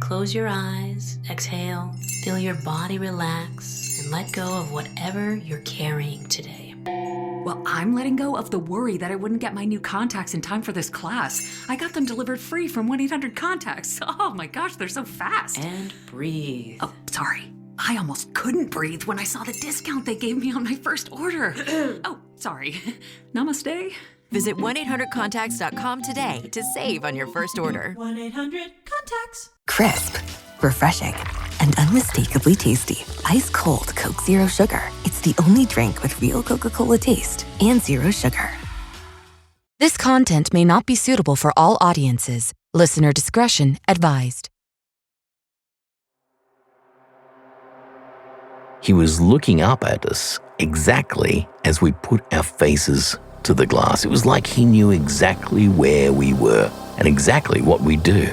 Close your eyes, exhale, feel your body relax, and let go of whatever you're carrying today. Well, I'm letting go of the worry that I wouldn't get my new contacts in time for this class. I got them delivered free from 1-800-CONTACTS. Oh my gosh, they're so fast. And breathe. Oh, sorry. I almost couldn't breathe when I saw the discount they gave me on my first order. Oh, sorry. Namaste. Visit 1-800-CONTACTS.com today to save on your first order. 1-800-CONTACTS. Crisp, refreshing, and unmistakably tasty. Ice cold Coke Zero Sugar. It's the only drink with real Coca-Cola taste and zero sugar. This content may not be suitable for all audiences. Listener discretion advised. He was looking up at us exactly as we put our faces to the glass. It was like he knew exactly where we were and exactly what we do.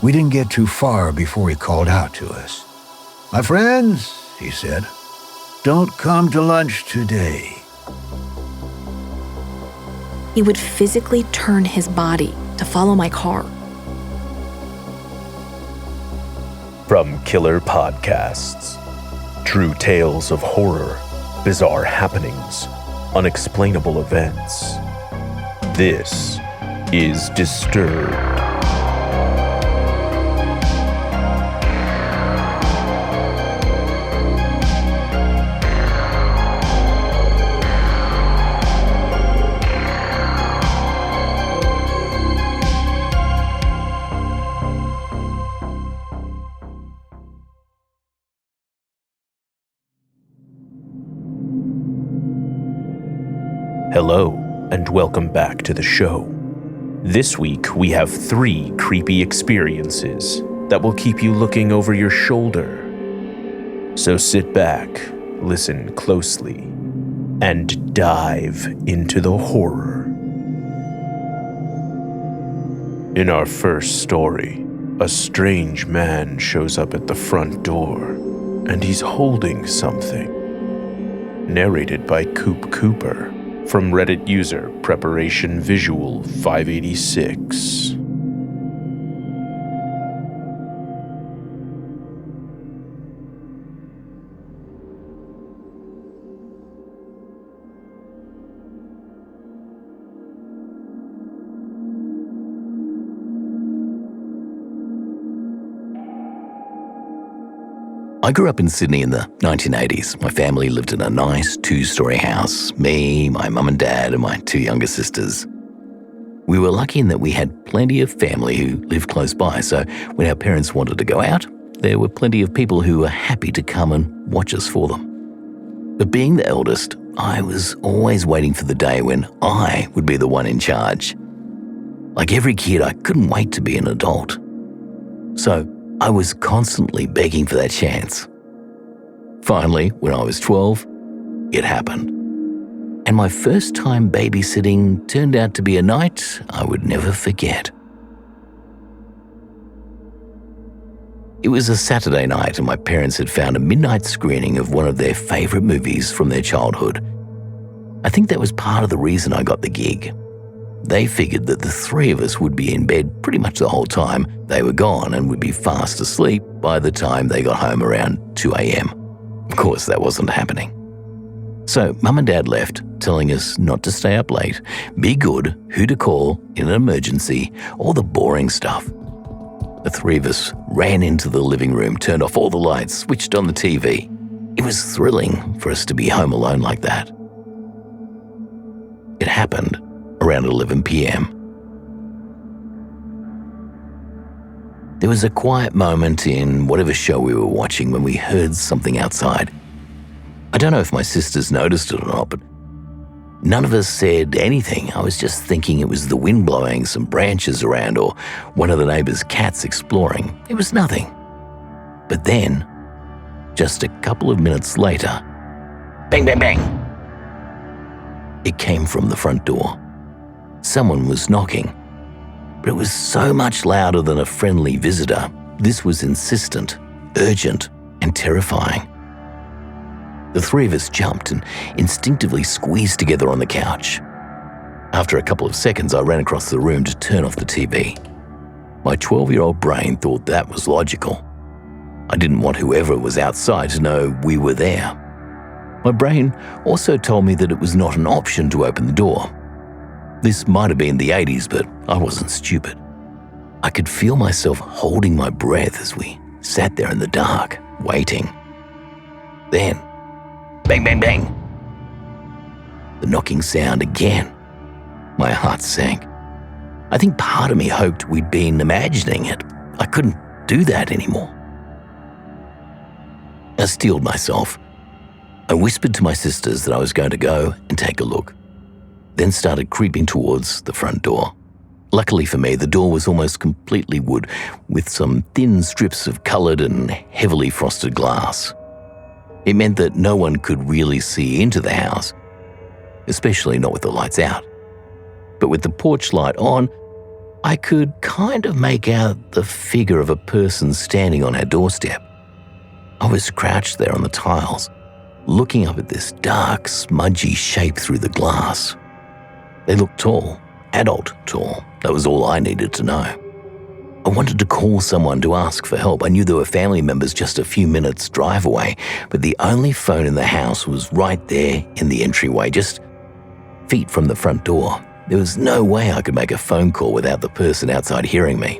We didn't get too far before he called out to us. "My friends," he said, "don't come to lunch today." He would physically turn his body to follow my car. From Killer Podcasts, true tales of horror, bizarre happenings, unexplainable events. This is Disturbed. Hello, and welcome back to the show. This week, we have 3 creepy experiences that will keep you looking over your shoulder. So sit back, listen closely, and dive into the horror. In our first story, a strange man shows up at the front door, and he's holding something. Narrated by Koop Kooper. From Reddit user Preparation Visual 586. I grew up in Sydney in the 1980s. My family lived in a nice 2-story house. Me, my mum and dad, and my 2 younger sisters. We were lucky in that we had plenty of family who lived close by, so when our parents wanted to go out, there were plenty of people who were happy to come and watch us for them. But being the eldest, I was always waiting for the day when I would be the one in charge. Like every kid, I couldn't wait to be an adult. So I was constantly begging for that chance. Finally, when I was 12, it happened. And my first time babysitting turned out to be a night I would never forget. It was a Saturday night and my parents had found a midnight screening of one of their favorite movies from their childhood. I think that was part of the reason I got the gig. They figured that the 3 of us would be in bed pretty much the whole time they were gone and would be fast asleep by the time they got home around 2 a.m. Of course, that wasn't happening. So Mum and Dad left, telling us not to stay up late, be good, who to call in an emergency, all the boring stuff. The 3 of us ran into the living room, turned off all the lights, switched on the TV. It was thrilling for us to be home alone like that. It happened around 11 p.m. There was a quiet moment in whatever show we were watching when we heard something outside. I don't know if my sisters noticed it or not, but none of us said anything. I was just thinking it was the wind blowing some branches around or one of the neighbors' cats exploring. It was nothing. But then, just a couple of minutes later, bang, bang, bang. It came from the front door. Someone was knocking, but it was so much louder than a friendly visitor. This was insistent, urgent, and terrifying. The 3 of us jumped and instinctively squeezed together on the couch. After a couple of seconds, I ran across the room to turn off the TV. My 12-year-old brain thought that was logical. I didn't want whoever was outside to know we were there. My brain also told me that it was not an option to open the door. This might have been the 80s, but I wasn't stupid. I could feel myself holding my breath as we sat there in the dark, waiting. Then, bang, bang, bang. The knocking sound again. My heart sank. I think part of me hoped we'd been imagining it. I couldn't do that anymore. I steeled myself. I whispered to my sisters that I was going to go and take a look, then started creeping towards the front door. Luckily for me, the door was almost completely wood, with some thin strips of coloured and heavily frosted glass. It meant that no one could really see into the house, especially not with the lights out. But with the porch light on, I could kind of make out the figure of a person standing on our doorstep. I was crouched there on the tiles, looking up at this dark, smudgy shape through the glass. They looked tall, adult tall. That was all I needed to know. I wanted to call someone to ask for help. I knew there were family members just a few minutes' drive away, but the only phone in the house was right there in the entryway, just feet from the front door. There was no way I could make a phone call without the person outside hearing me.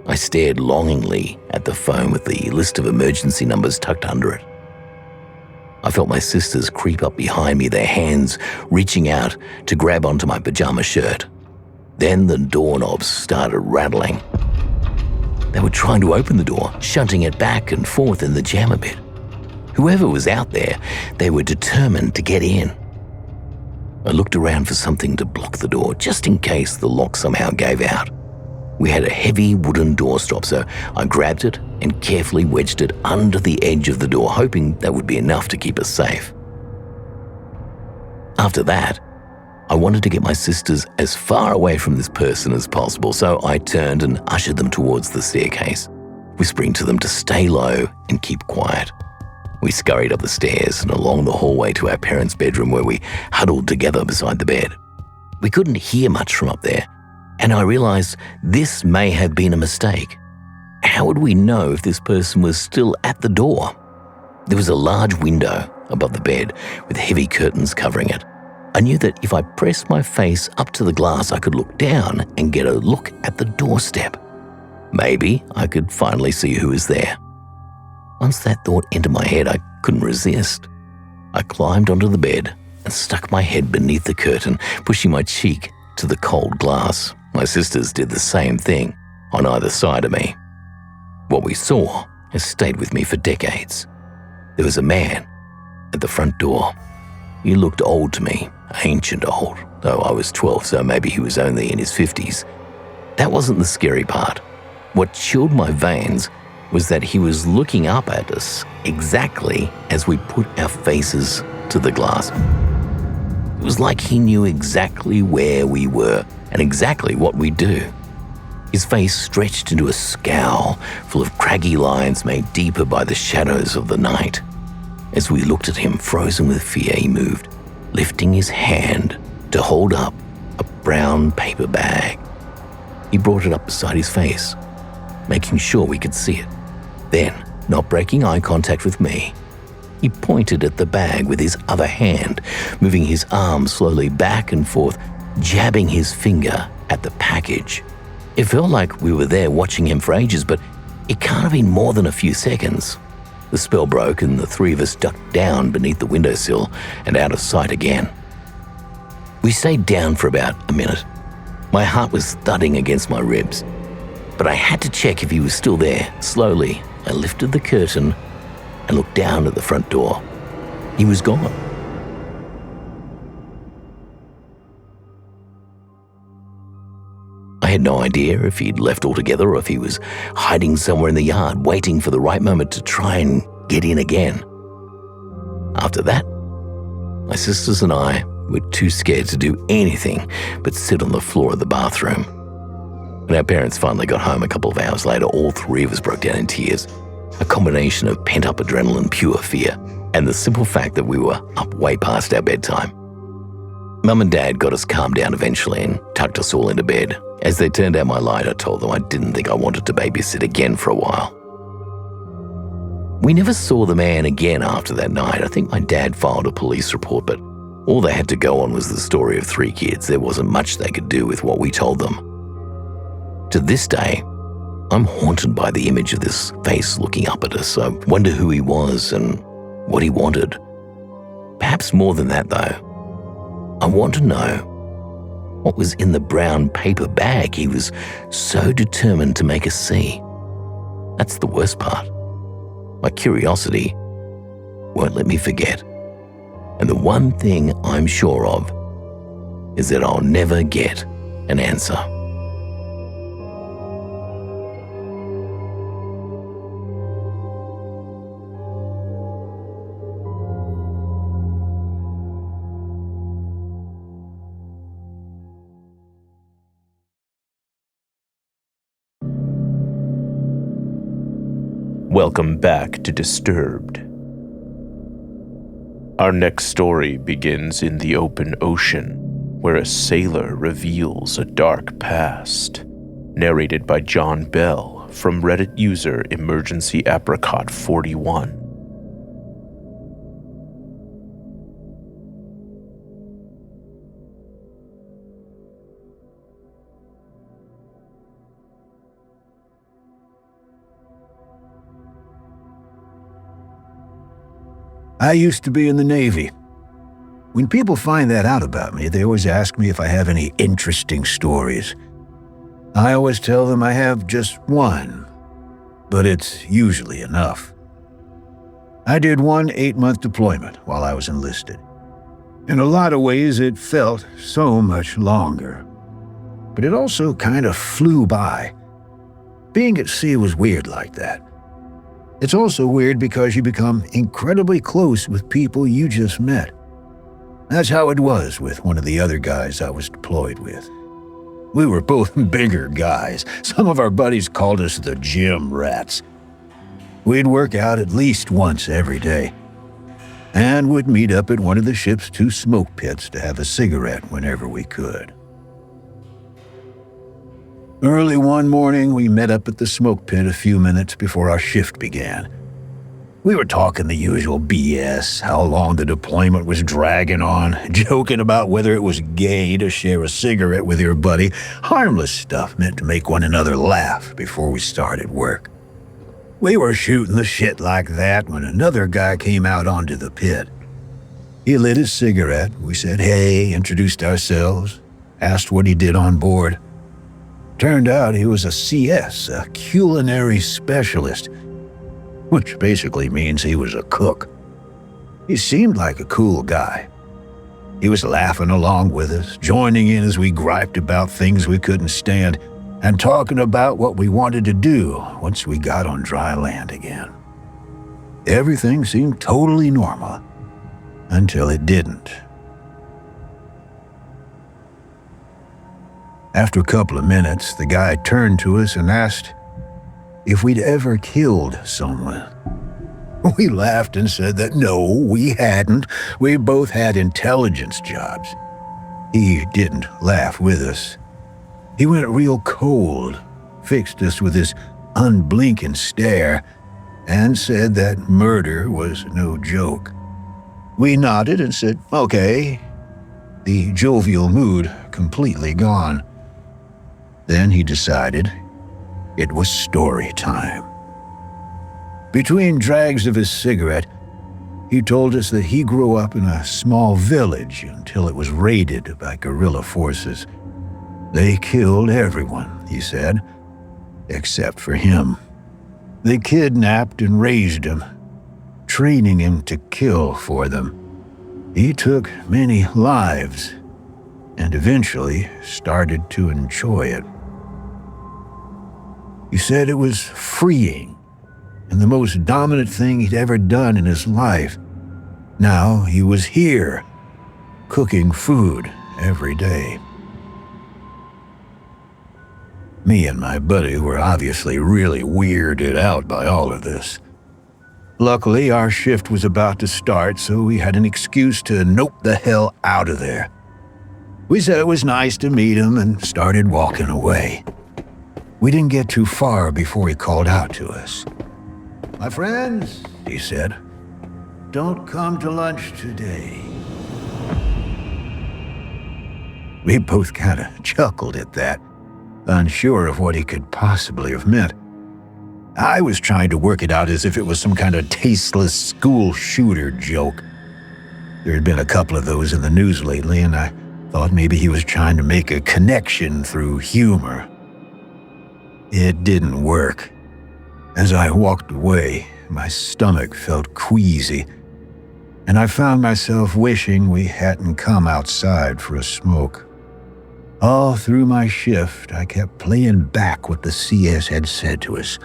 I stared longingly at the phone with the list of emergency numbers tucked under it. I felt my sisters creep up behind me, their hands reaching out to grab onto my pajama shirt. Then the doorknobs started rattling. They were trying to open the door, shunting it back and forth in the jam a bit. Whoever was out there, they were determined to get in. I looked around for something to block the door, just in case the lock somehow gave out. We had a heavy wooden doorstop, so I grabbed it and carefully wedged it under the edge of the door, hoping that would be enough to keep us safe. After that, I wanted to get my sisters as far away from this person as possible, so I turned and ushered them towards the staircase, whispering to them to stay low and keep quiet. We scurried up the stairs and along the hallway to our parents' bedroom, where we huddled together beside the bed. We couldn't hear much from up there, and I realized this may have been a mistake. How would we know if this person was still at the door? There was a large window above the bed with heavy curtains covering it. I knew that if I pressed my face up to the glass, I could look down and get a look at the doorstep. Maybe I could finally see who was there. Once that thought entered my head, I couldn't resist. I climbed onto the bed and stuck my head beneath the curtain, pushing my cheek to the cold glass. My sisters did the same thing on either side of me. What we saw has stayed with me for decades. There was a man at the front door. He looked old to me, ancient old, though I was 12, so maybe he was only in his 50s. That wasn't the scary part. What chilled my veins was that he was looking up at us exactly as we put our faces to the glass. It was like he knew exactly where we were and exactly what we'd do. His face stretched into a scowl full of craggy lines made deeper by the shadows of the night. As we looked at him, frozen with fear, he moved, lifting his hand to hold up a brown paper bag. He brought it up beside his face, making sure we could see it. Then, not breaking eye contact with me, he pointed at the bag with his other hand, moving his arm slowly back and forth, jabbing his finger at the package. It felt like we were there watching him for ages, but it can't have been more than a few seconds. The spell broke and the three of us ducked down beneath the windowsill and out of sight again. We stayed down for about a minute. My heart was thudding against my ribs, but I had to check if he was still there. Slowly, I lifted the curtain and looked down at the front door. He was gone. I had no idea if he'd left altogether or if he was hiding somewhere in the yard, waiting for the right moment to try and get in again. After that, my sisters and I were too scared to do anything but sit on the floor of the bathroom. When our parents finally got home a couple of hours later, all three of us broke down in tears, a combination of pent-up adrenaline, pure fear, and the simple fact that we were up way past our bedtime. Mum and Dad got us calmed down eventually and tucked us all into bed. As they turned out my light, I told them I didn't think I wanted to babysit again for a while. We never saw the man again after that night. I think my dad filed a police report, but all they had to go on was the story of 3 kids. There wasn't much they could do with what we told them. To this day, I'm haunted by the image of this face looking up at us. I wonder who he was and what he wanted. Perhaps more than that, though. I want to know what was in the brown paper bag he was so determined to make us see. That's the worst part. My curiosity won't let me forget. And the one thing I'm sure of is that I'll never get an answer. Welcome back to Disturbed. Our next story begins in the open ocean, where a sailor reveals a dark past. Narrated by John Bell from Reddit user Emergency Apricot 41. I used to be in the Navy. When people find that out about me, they always ask me if I have any interesting stories. I always tell them I have just one, but it's usually enough. I did one 8-month deployment while I was enlisted. In a lot of ways, it felt so much longer. But it also kind of flew by. Being at sea was weird like that. It's also weird because you become incredibly close with people you just met. That's how it was with one of the other guys I was deployed with. We were both bigger guys. Some of our buddies called us the gym rats. We'd work out at least once every day, and would meet up at one of the ship's 2 smoke pits to have a cigarette whenever we could. Early one morning, we met up at the smoke pit a few minutes before our shift began. We were talking the usual BS, how long the deployment was dragging on, joking about whether it was gay to share a cigarette with your buddy, harmless stuff meant to make one another laugh before we started work. We were shooting the shit like that when another guy came out onto the pit. He lit his cigarette, we said hey, introduced ourselves, asked what he did on board. Turned out he was a CS, a culinary specialist, which basically means he was a cook. He seemed like a cool guy. He was laughing along with us, joining in as we griped about things we couldn't stand, and talking about what we wanted to do once we got on dry land again. Everything seemed totally normal, until it didn't. After a couple of minutes, the guy turned to us and asked if we'd ever killed someone. We laughed and said that no, we hadn't. We both had intelligence jobs. He didn't laugh with us. He went real cold, fixed us with his unblinking stare, and said that murder was no joke. We nodded and said, okay, the jovial mood completely gone. Then he decided it was story time. Between drags of his cigarette, he told us that he grew up in a small village until it was raided by guerrilla forces. They killed everyone, he said, except for him. They kidnapped and raised him, training him to kill for them. He took many lives and eventually started to enjoy it. He said it was freeing and the most dominant thing he'd ever done in his life. Now he was here, cooking food every day. Me and my buddy were obviously really weirded out by all of this. Luckily, our shift was about to start, so we had an excuse to nope the hell out of there. We said it was nice to meet him and started walking away. We didn't get too far before he called out to us. "My friends," he said, "don't come to lunch today." We both kind of chuckled at that, unsure of what he could possibly have meant. I was trying to work it out as if it was some kind of tasteless school shooter joke. There had been a couple of those in the news lately, and I thought maybe he was trying to make a connection through humor. It didn't work. As I walked away, my stomach felt queasy, and I found myself wishing we hadn't come outside for a smoke. All through my shift, I kept playing back what the CS had said to us.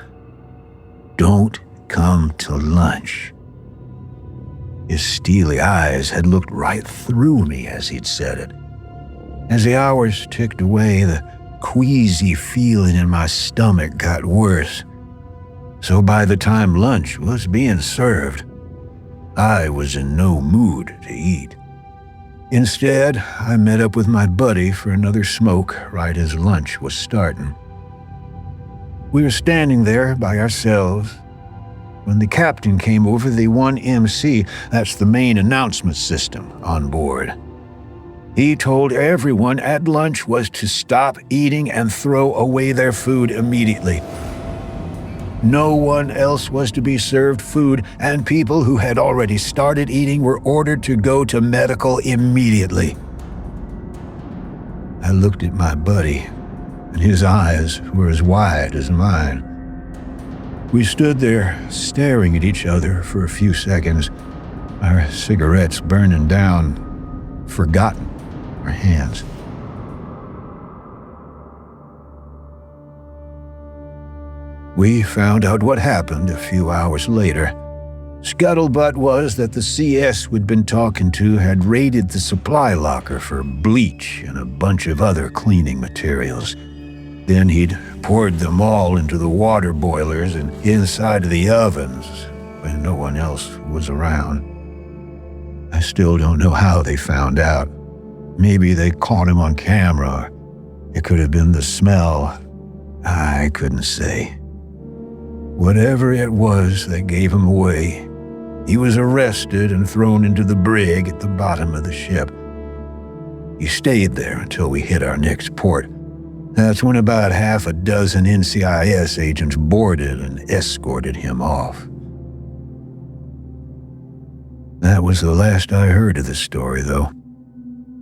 "Don't come to lunch." His steely eyes had looked right through me as he'd said it. As the hours ticked away, the queasy feeling in my stomach got worse. So by the time lunch was being served, I was in no mood to eat. Instead, I met up with my buddy for another smoke right as lunch was starting. We were standing there by ourselves when the captain came over the 1MC, that's the main announcement system, on board. He told everyone at lunch was to stop eating and throw away their food immediately. No one else was to be served food, and people who had already started eating were ordered to go to medical immediately. I looked at my buddy, and his eyes were as wide as mine. We stood there staring at each other for a few seconds, our cigarettes burning down, forgotten our hands. We found out what happened a few hours later. Scuttlebutt was that the CS we'd been talking to had raided the supply locker for bleach and a bunch of other cleaning materials. Then he'd poured them all into the water boilers and inside of the ovens when no one else was around. I still don't know how they found out. Maybe they caught him on camera. It could have been the smell. I couldn't say. Whatever it was that gave him away, he was arrested and thrown into the brig at the bottom of the ship. He stayed there until we hit our next port. That's when about half a dozen NCIS agents boarded and escorted him off. That was the last I heard of the story, though.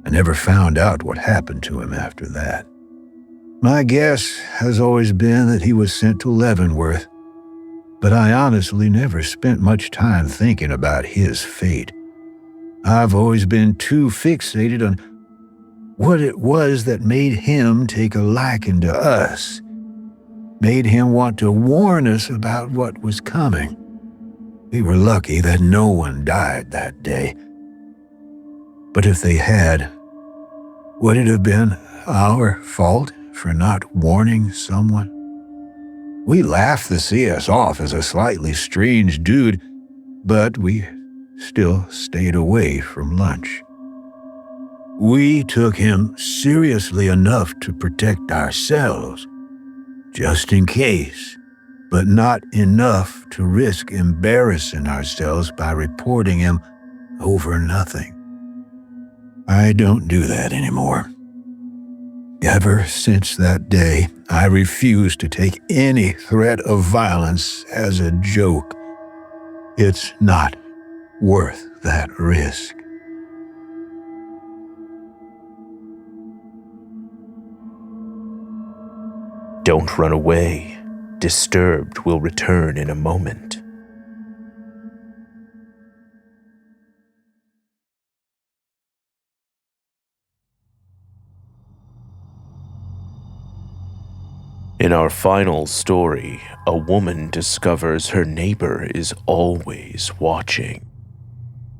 I never found out what happened to him after that. My guess has always been that he was sent to Leavenworth, but I honestly never spent much time thinking about his fate. I've always been too fixated on what it was that made him take a liking to us, made him want to warn us about what was coming. We were lucky that no one died that day. But if they had, would it have been our fault for not warning someone? We laughed the CS off as a slightly strange dude, but we still stayed away from lunch. We took him seriously enough to protect ourselves, just in case, but not enough to risk embarrassing ourselves by reporting him over nothing. I don't do that anymore. Ever since that day, I refuse to take any threat of violence as a joke. It's not worth that risk. Don't run away. Disturbed will return in a moment. In our final story, a woman discovers her neighbor is always watching.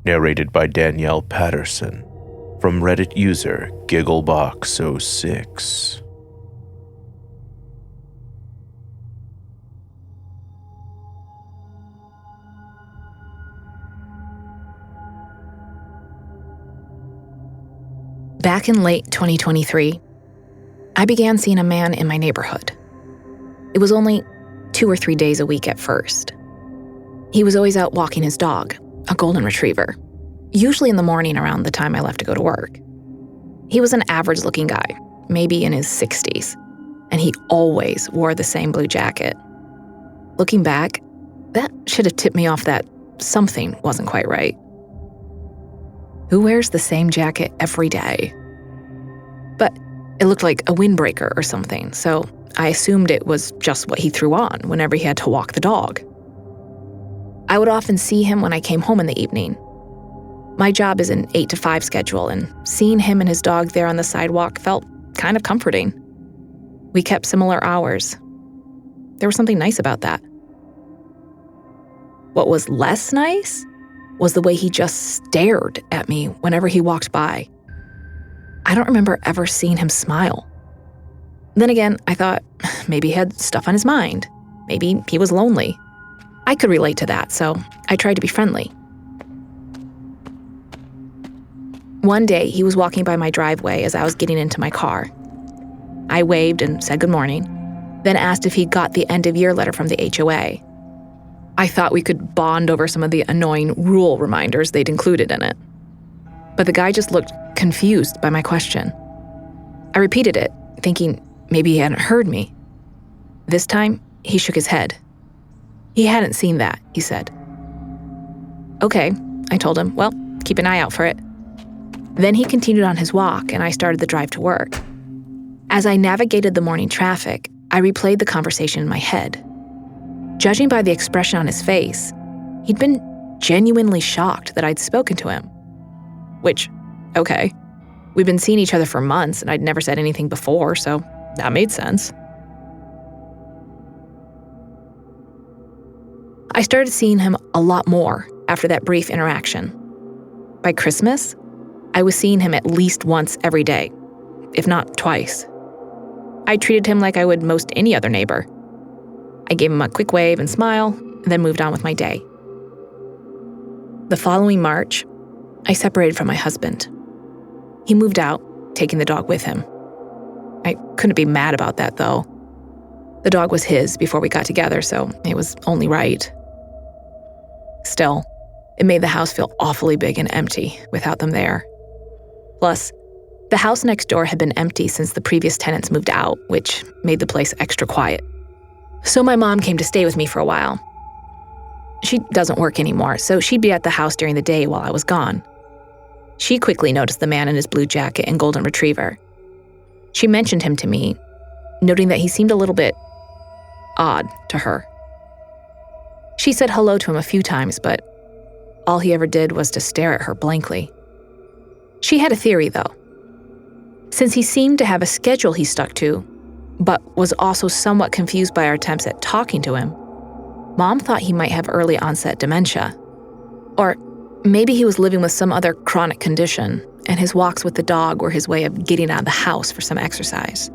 Narrated by Danielle Patterson, from Reddit user Gigglebox06. Back in late 2023, I began seeing a man in my neighborhood. It was only 2 or 3 days a week at first. He was always out walking his dog, a golden retriever, usually in the morning around the time I left to go to work. He was an average-looking guy, maybe in his 60s, and he always wore the same blue jacket. Looking back, that should have tipped me off that something wasn't quite right. Who wears the same jacket every day? But it looked like a windbreaker or something, so I assumed it was just what he threw on whenever he had to walk the dog. I would often see him when I came home in the evening. My job is an 8 to 5 schedule, and seeing him and his dog there on the sidewalk felt kind of comforting. We kept similar hours. There was something nice about that. What was less nice was the way he just stared at me whenever he walked by. I don't remember ever seeing him smile. Then again, I thought maybe he had stuff on his mind. Maybe he was lonely. I could relate to that, so I tried to be friendly. One day, he was walking by my driveway as I was getting into my car. I waved and said good morning, then asked if he got the end-of-year letter from the HOA. I thought we could bond over some of the annoying rule reminders they'd included in it. But the guy just looked confused by my question. I repeated it, thinking maybe he hadn't heard me. This time, he shook his head. He hadn't seen that, he said. Okay, I told him, well, keep an eye out for it. Then he continued on his walk, and I started the drive to work. As I navigated the morning traffic, I replayed the conversation in my head. Judging by the expression on his face, he'd been genuinely shocked that I'd spoken to him. Which, okay, we'd been seeing each other for months, and I'd never said anything before, so that made sense. I started seeing him a lot more after that brief interaction. By Christmas, I was seeing him at least once every day, if not twice. I treated him like I would most any other neighbor. I gave him a quick wave and smile, and then moved on with my day. The following March, I separated from my husband. He moved out, taking the dog with him. I couldn't be mad about that, though. The dog was his before we got together, so it was only right. Still, it made the house feel awfully big and empty without them there. Plus, the house next door had been empty since the previous tenants moved out, which made the place extra quiet. So my mom came to stay with me for a while. She doesn't work anymore, so she'd be at the house during the day while I was gone. She quickly noticed the man in his blue jacket and golden retriever. She mentioned him to me, noting that he seemed a little bit odd to her. She said hello to him a few times, but all he ever did was to stare at her blankly. She had a theory, though. Since he seemed to have a schedule he stuck to, but was also somewhat confused by our attempts at talking to him, Mom thought he might have early onset dementia. Or maybe he was living with some other chronic condition, and his walks with the dog were his way of getting out of the house for some exercise.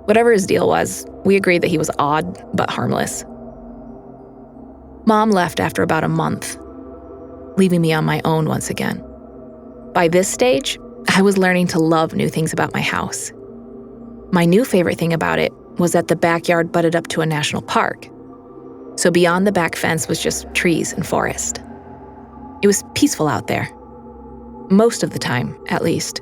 Whatever his deal was, we agreed that he was odd but harmless. Mom left after about a month, leaving me on my own once again. By this stage, I was learning to love new things about my house. My new favorite thing about it was that the backyard butted up to a national park. So beyond the back fence was just trees and forest. It was peaceful out there. Most of the time, at least.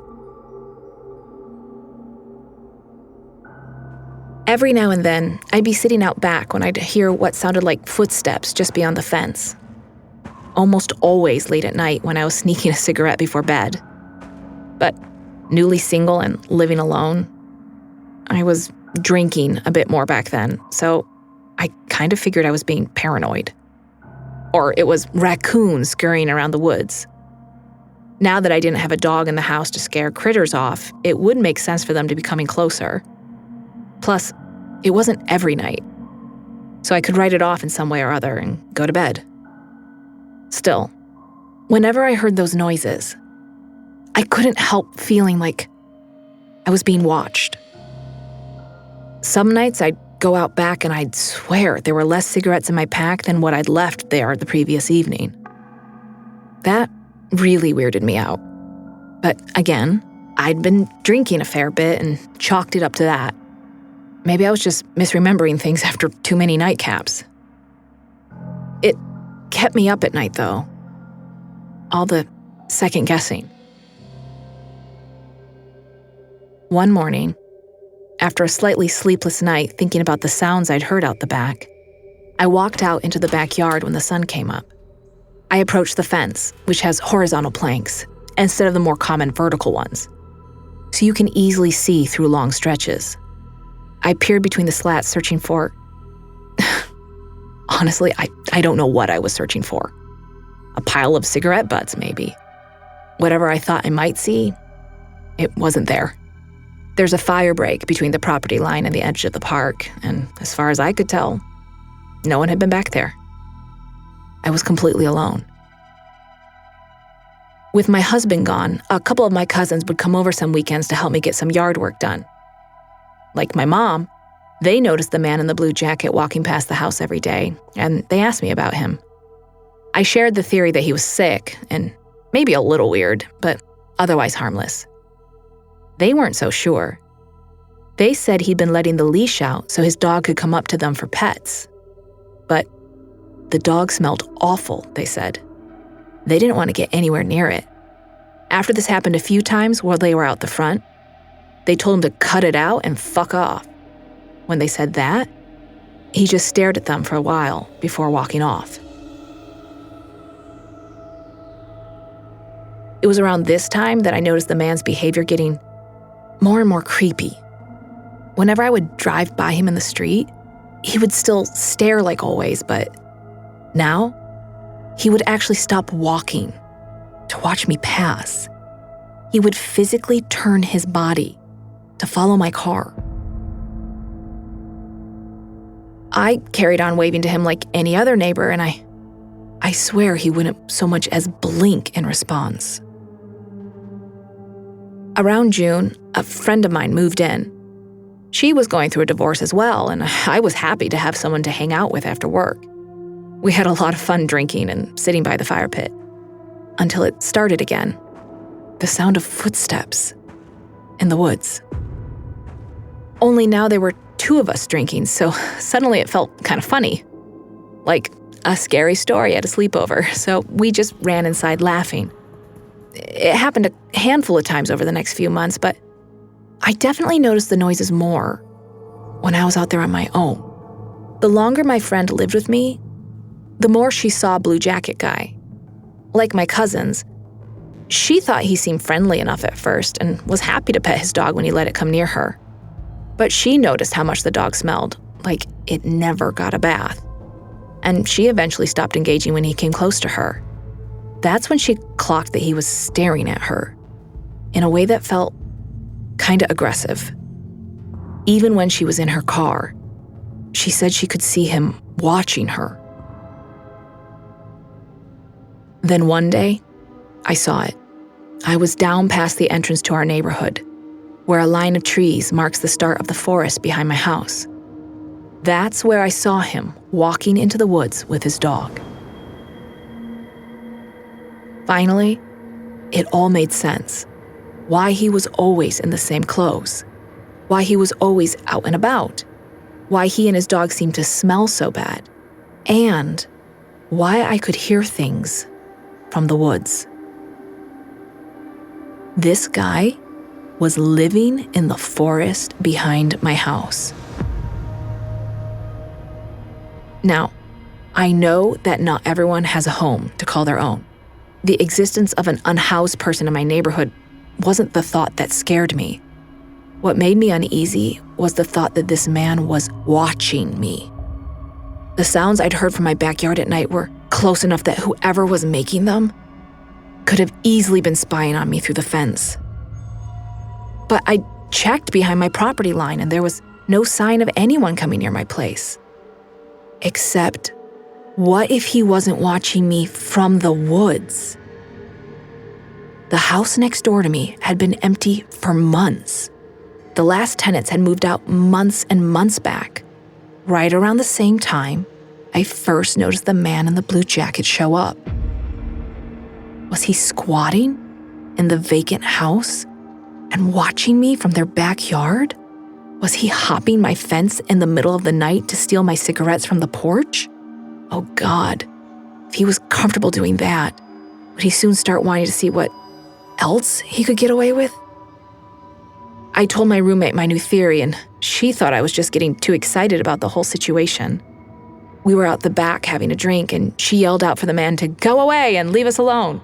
Every now and then, I'd be sitting out back when I'd hear what sounded like footsteps just beyond the fence. Almost always late at night when I was sneaking a cigarette before bed. But newly single and living alone, I was drinking a bit more back then, so I kind of figured I was being paranoid. Or it was raccoons scurrying around the woods. Now that I didn't have a dog in the house to scare critters off, it would make sense for them to be coming closer. Plus, it wasn't every night, so I could write it off in some way or other and go to bed. Still, whenever I heard those noises, I couldn't help feeling like I was being watched. Some nights I'd go out back and I'd swear there were less cigarettes in my pack than what I'd left there the previous evening. That really weirded me out. But again, I'd been drinking a fair bit and chalked it up to that. Maybe I was just misremembering things after too many nightcaps. It kept me up at night, though. All the second guessing. One morning, after a slightly sleepless night thinking about the sounds I'd heard out the back, I walked out into the backyard when the sun came up. I approached the fence, which has horizontal planks, instead of the more common vertical ones, so you can easily see through long stretches. I peered between the slats searching for... Honestly, I don't know what I was searching for. A pile of cigarette butts, maybe. Whatever I thought I might see, it wasn't there. There's a fire break between the property line and the edge of the park, and as far as I could tell, no one had been back there. I was completely alone. With my husband gone, a couple of my cousins would come over some weekends to help me get some yard work done. Like my mom, they noticed the man in the blue jacket walking past the house every day, and they asked me about him. I shared the theory that he was sick, and maybe a little weird, but otherwise harmless. They weren't so sure. They said he'd been letting the leash out so his dog could come up to them for pets. But the dog smelled awful, they said. They didn't want to get anywhere near it. After this happened a few times while they were out the front, they told him to cut it out and fuck off. When they said that, he just stared at them for a while before walking off. It was around this time that I noticed the man's behavior getting more and more creepy. Whenever I would drive by him in the street, he would still stare like always, but now he would actually stop walking to watch me pass. He would physically turn his body to follow my car. I carried on waving to him like any other neighbor, and I swear he wouldn't so much as blink in response. Around June, a friend of mine moved in. She was going through a divorce as well, and I was happy to have someone to hang out with after work. We had a lot of fun drinking and sitting by the fire pit. Until it started again. The sound of footsteps in the woods. Only now there were two of us drinking, so suddenly it felt kind of funny. Like a scary story at a sleepover, so we just ran inside laughing. It happened a handful of times over the next few months, but I definitely noticed the noises more when I was out there on my own. The longer my friend lived with me, the more she saw Blue Jacket Guy. Like my cousins, she thought he seemed friendly enough at first and was happy to pet his dog when he let it come near her. But she noticed how much the dog smelled, like it never got a bath. And she eventually stopped engaging when he came close to her. That's when she clocked that he was staring at her in a way that felt kinda aggressive. Even when she was in her car, she said she could see him watching her. Then one day, I saw it. I was down past the entrance to our neighborhood, where a line of trees marks the start of the forest behind my house. That's where I saw him walking into the woods with his dog. Finally, it all made sense. Why he was always in the same clothes. Why he was always out and about. Why he and his dog seemed to smell so bad. And why I could hear things from the woods. This guy was living in the forest behind my house. Now, I know that not everyone has a home to call their own. The existence of an unhoused person in my neighborhood wasn't the thought that scared me. What made me uneasy was the thought that this man was watching me. The sounds I'd heard from my backyard at night were close enough that whoever was making them could have easily been spying on me through the fence. But I checked behind my property line and there was no sign of anyone coming near my place. Except, what if he wasn't watching me from the woods? The house next door to me had been empty for months. The last tenants had moved out months and months back. Right around the same time, I first noticed the man in the blue jacket show up. Was he squatting in the vacant house and watching me from their backyard? Was he hopping my fence in the middle of the night to steal my cigarettes from the porch? Oh God, if he was comfortable doing that, would he soon start wanting to see what else he could get away with? I told my roommate my new theory, and she thought I was just getting too excited about the whole situation. We were out the back having a drink, and she yelled out for the man to go away and leave us alone.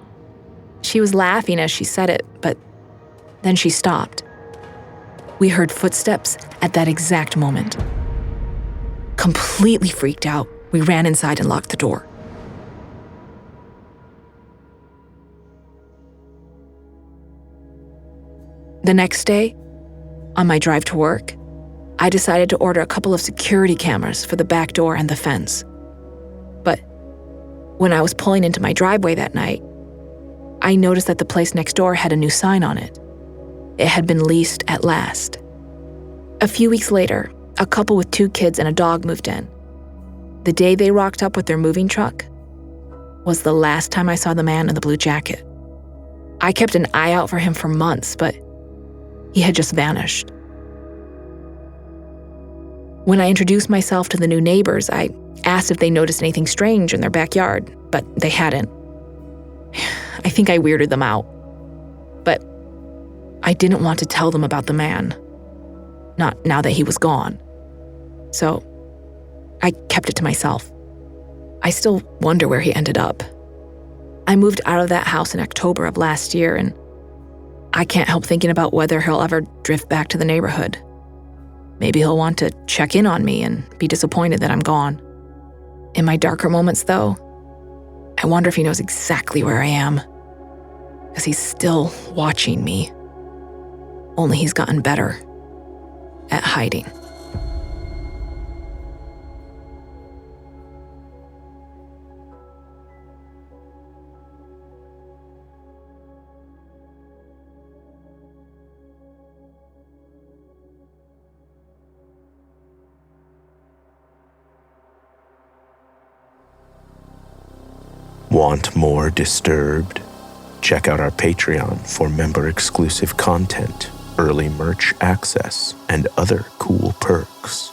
She was laughing as she said it, but then she stopped. We heard footsteps at that exact moment. Completely freaked out, we ran inside and locked the door. The next day, on my drive to work, I decided to order a couple of security cameras for the back door and the fence. But when I was pulling into my driveway that night, I noticed that the place next door had a new sign on it. It had been leased at last. A few weeks later, a couple with 2 kids and a dog moved in. The day they rocked up with their moving truck was the last time I saw the man in the blue jacket. I kept an eye out for him for months, but he had just vanished. When I introduced myself to the new neighbors, I asked if they noticed anything strange in their backyard, but they hadn't. I think I weirded them out. But I didn't want to tell them about the man. Not now that he was gone. So I kept it to myself. I still wonder where he ended up. I moved out of that house in October of last year, and I can't help thinking about whether he'll ever drift back to the neighborhood. Maybe he'll want to check in on me and be disappointed that I'm gone. In my darker moments, though, I wonder if he knows exactly where I am. Because he's still watching me. Only he's gotten better at hiding. Want more Disturbed? Check out our Patreon for member-exclusive content, early merch access, and other cool perks.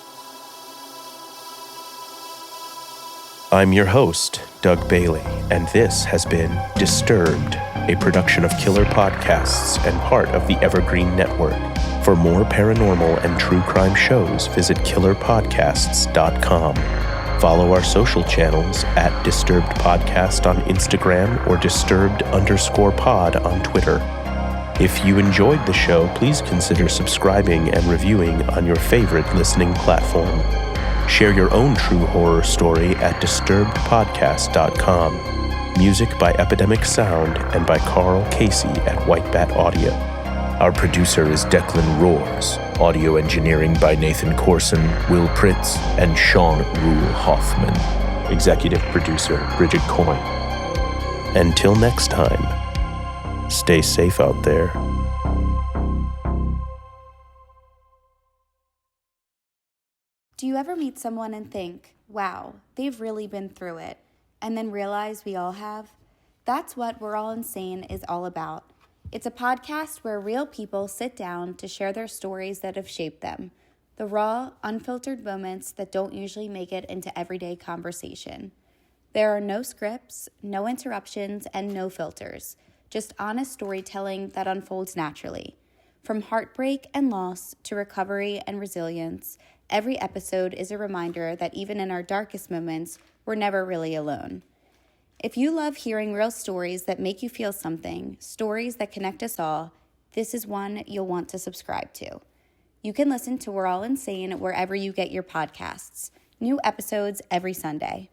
I'm your host, Doug Bailey, and this has been Disturbed, a production of Killer Podcasts and part of the Evergreen Network. For more paranormal and true crime shows, visit killerpodcasts.com. Follow our social channels at Disturbed Podcast on Instagram or Disturbed_pod on Twitter. If you enjoyed the show, please consider subscribing and reviewing on your favorite listening platform. Share your own true horror story at disturbedpodcast.com. Music by Epidemic Sound and by Carl Casey at White Bat Audio. Our producer is Declan Roars. Audio engineering by Nathan Corson, Will Pritz, and Sean Rule Hoffman. Executive producer Bridget Coyne. Until next time, stay safe out there. Do you ever meet someone and think, wow, they've really been through it, and then realize we all have? That's what We're All Insane is all about. It's a podcast where real people sit down to share their stories that have shaped them. The raw, unfiltered moments that don't usually make it into everyday conversation. There are no scripts, no interruptions, and no filters. Just honest storytelling that unfolds naturally. From heartbreak and loss to recovery and resilience, every episode is a reminder that even in our darkest moments, we're never really alone. If you love hearing real stories that make you feel something, stories that connect us all, this is one you'll want to subscribe to. You can listen to We're All Insane wherever you get your podcasts. New episodes every Sunday.